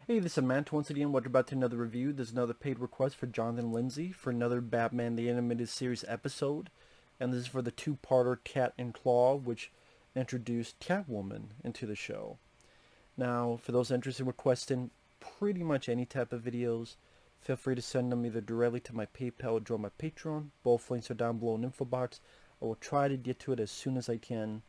Hey, this is Matt once again. Welcome back to another review. There's another paid request for Jonathan Lindsay for another Batman the Animated Series episode. And this is for the two-parter Cat and Claw, which introduced Catwoman into the show. Now, for those interested in requesting pretty much any type of videos, feel free to send them either directly to my PayPal or join my Patreon. Both links are down below in the info box. I will try to get to it as soon as I can.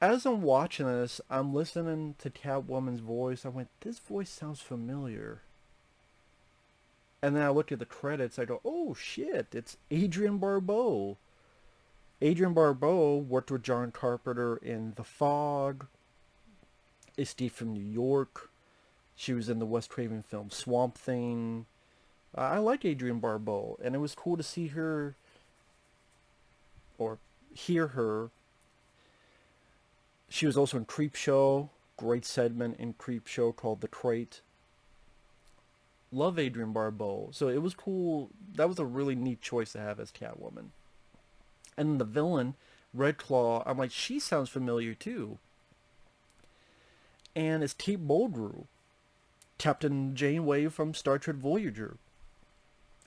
As I'm watching this, I'm listening to Catwoman's voice. I went, this voice sounds familiar. And then I look at the credits. I go, oh shit, it's Adrienne Barbeau. Adrienne Barbeau worked with John Carpenter in The Fog, Escape from New York. She was in the Wes Craven film Swamp Thing. I like Adrienne Barbeau, and it was cool to see her or hear her. She was also in Creepshow, great segment in Creepshow called The Crate. Love Adrienne Barbeau, so it was cool. That was a really neat choice to have as Catwoman. And then the villain, Red Claw, I'm like, she sounds familiar too. And it's Kate Mulgrew, Captain Janeway from Star Trek Voyager.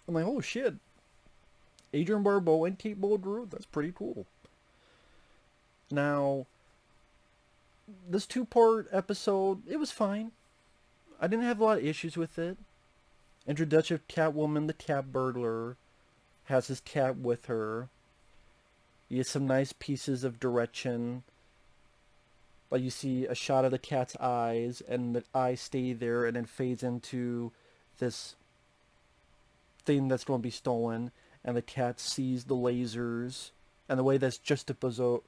I'm like, oh shit, Adrienne Barbeau and Kate Mulgrew, that's pretty cool. Now, this two-part episode, it was fine. I didn't have a lot of issues with it. Introduction of Catwoman, the cat burglar, has his cat with her. You get some nice pieces of direction. Like you see a shot of the cat's eyes, and the eyes stay there, and then fades into this thing that's going to be stolen, and the cat sees the lasers, and the way that's juxtaposed,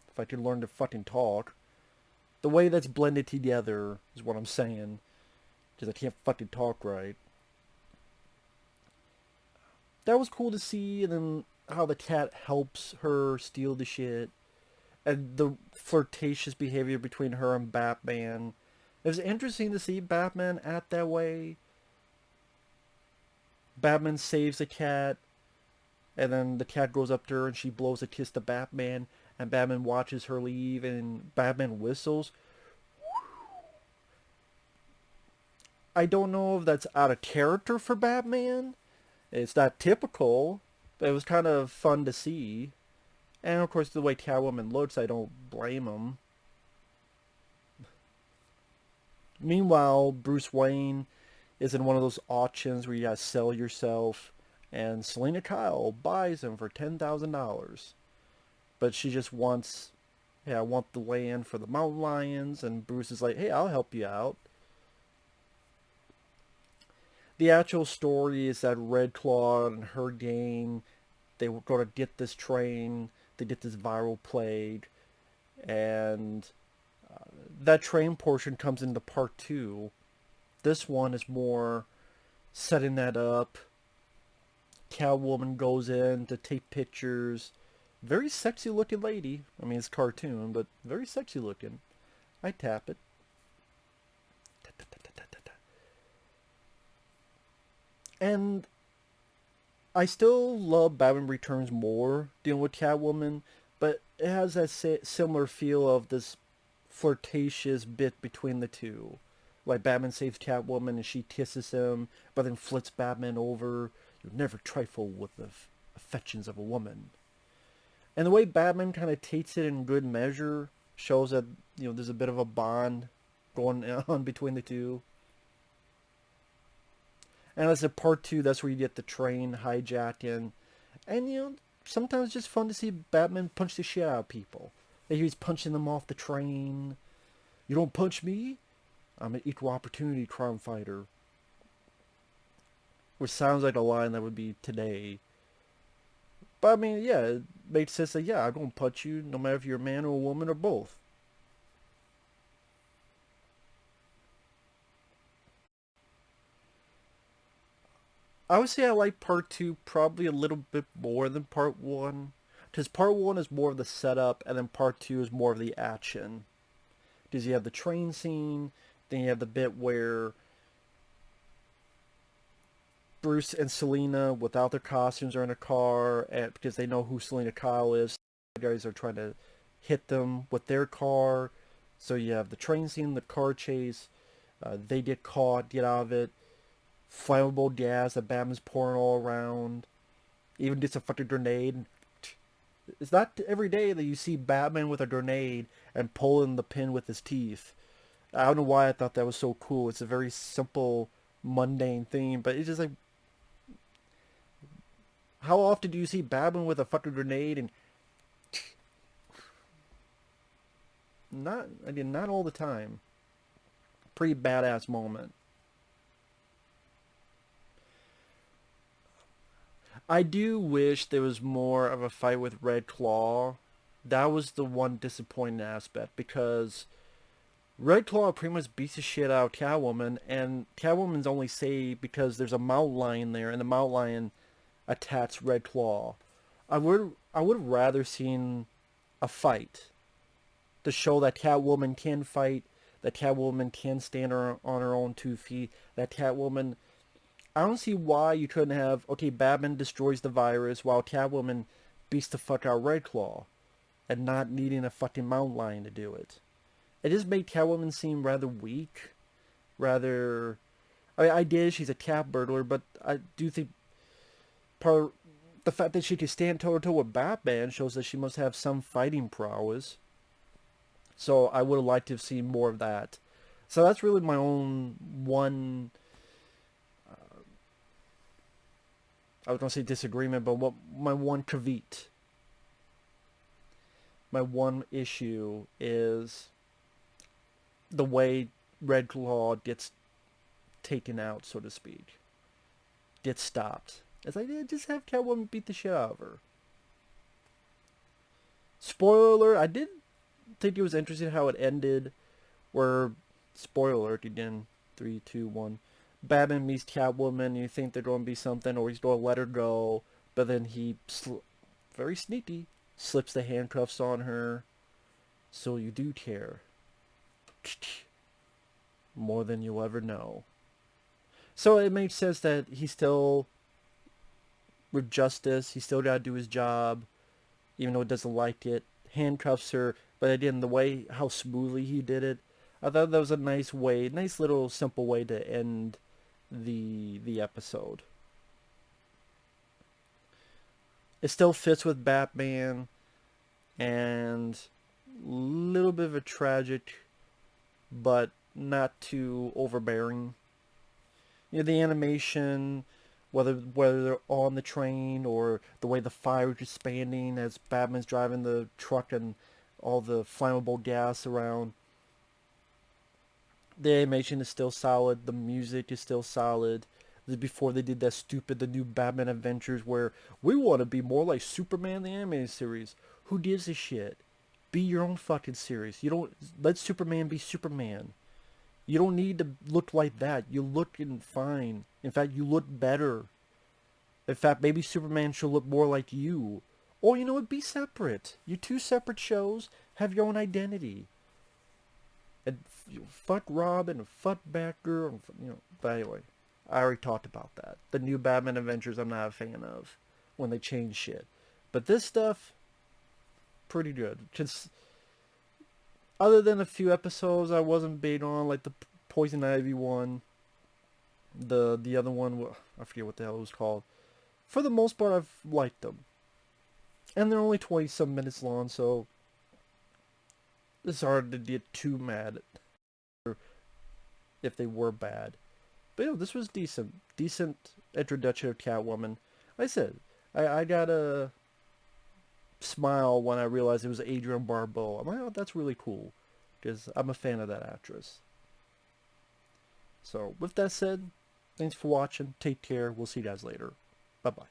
if I could learn to fucking talk, the way that's blended together is what I'm saying, because I can't fucking talk right. That was cool to see, and then how the cat helps her steal the shit, and the flirtatious behavior between her and Batman. It was interesting to see Batman act that way. Batman saves the cat, and then the cat goes up to her and she blows a kiss to Batman, and Batman watches her leave, and Batman whistles. I don't know if that's out of character for Batman. It's not typical, but it was kind of fun to see. And of course, the way Catwoman looks, I don't blame him. Meanwhile, Bruce Wayne is in one of those auctions where you gotta sell yourself, and Selena Kyle buys him for $10,000. But she just wants, hey, I want the land for the mountain lions, and Bruce is like, hey, I'll help you out. The actual story is that Red Claw and her gang, they were going to get this train, they get this viral plague, and that train portion comes into part two. This one is more setting that up. Catwoman goes in to take pictures. Very sexy looking lady. I mean, it's cartoon, but very sexy looking. I tap it. And I still love Batman Returns more dealing with Catwoman, but it has that similar feel of this flirtatious bit between the two. Like Batman saves Catwoman and she kisses him, but then flips Batman over. You never trifle with the affections of a woman. And the way Batman kind of takes it in good measure shows that, there's a bit of a bond going on between the two. And as a part two, that's where you get the train hijacking. And, sometimes it's just fun to see Batman punch the shit out of people. Like he's punching them off the train. You don't punch me? I'm an equal opportunity crime fighter. Which sounds like a line that would be today. But I mean, yeah, it makes sense that, yeah, I'm going to punch you no matter if you're a man or a woman or both. I would say I like part two probably a little bit more than part one. Because part one is more of the setup, and then part two is more of the action. Because you have the train scene, then you have the bit where Bruce and Selena, without their costumes, are in a car, and because they know who Selena Kyle is, the guys are trying to hit them with their car. So you have the train scene, the car chase, they get caught, get out of it, flammable gas that Batman's pouring all around, even gets a fucking grenade. It's not every day that you see Batman with a grenade and pulling the pin with his teeth. I don't know why I thought that was so cool. It's a very simple, mundane theme, but it's just like, how often do you see Batman with a fucking grenade? And not all the time. Pretty badass moment. I do wish there was more of a fight with Red Claw. That was the one disappointing aspect, because Red Claw pretty much beats the shit out of Catwoman, and Catwoman's only saved because there's a mountain lion there, and the mountain lion attacks Red Claw. I would have rather seen a fight to show that Catwoman can fight, that Catwoman can stand on her own 2 feet, that Catwoman. I don't see why you couldn't have, okay, Batman destroys the virus while Catwoman beats the fuck out Red Claw, and not needing a fucking mountain lion to do it. It just made Catwoman seem rather weak, rather. I mean, I did. She's a cat burglar, but I do think part the fact that she could stand toe to toe with Batman shows that she must have some fighting prowess. So I would have liked to have seen more of that. So that's really my own one. I was gonna say disagreement, but what my one caveat, my one issue is the way Red Claw gets taken out, so to speak, gets stopped. It's like, yeah, just have Catwoman beat the shit out of her. Spoiler alert, I did think it was interesting how it ended, where, spoiler alert again, 3, 2, 1, Batman meets Catwoman, and you think they're going to be something, or he's going to let her go, but then he, very sneaky, slips the handcuffs on her, so you do care. More than you'll ever know. So it makes sense that he still, with justice, he still got to do his job, even though he doesn't like it. Handcuffs her, but again, the way, how smoothly he did it, I thought that was a nice way, nice little simple way to end the episode. It still fits with Batman, and a little bit of a tragic, but not too overbearing. You know, the animation, whether they're on the train, or the way the fire is expanding as Batman's driving the truck and all the flammable gas around. The animation is still solid. The music is still solid. This is before they did that stupid, the new Batman Adventures, where we want to be more like Superman the animated series. Who gives a shit? Be your own fucking series. You don't let Superman be Superman. You don't need to look like that. You're looking fine. In fact, you look better. In fact, maybe Superman should look more like you. Or, you know what, be separate. You're two separate shows. Have your own identity. And fuck Robin, fuck Batgirl, you know. But anyway, I already talked about that. The new Batman Adventures I'm not a fan of when they change shit. But this stuff, pretty good. Just other than a few episodes I wasn't big on, like the Poison Ivy one, the other one, I forget what the hell it was called. For the most part, I've liked them, and they're only 20-some minutes long, so it's hard to get too mad if they were bad. But you know, this was decent introduction of Catwoman. Like I said, I got a smile when I realized it was Adrienne Barbeau. I'm like, oh, that's really cool, because I'm a fan of that actress. So with that said, thanks for watching. Take care. We'll see you guys later. Bye bye.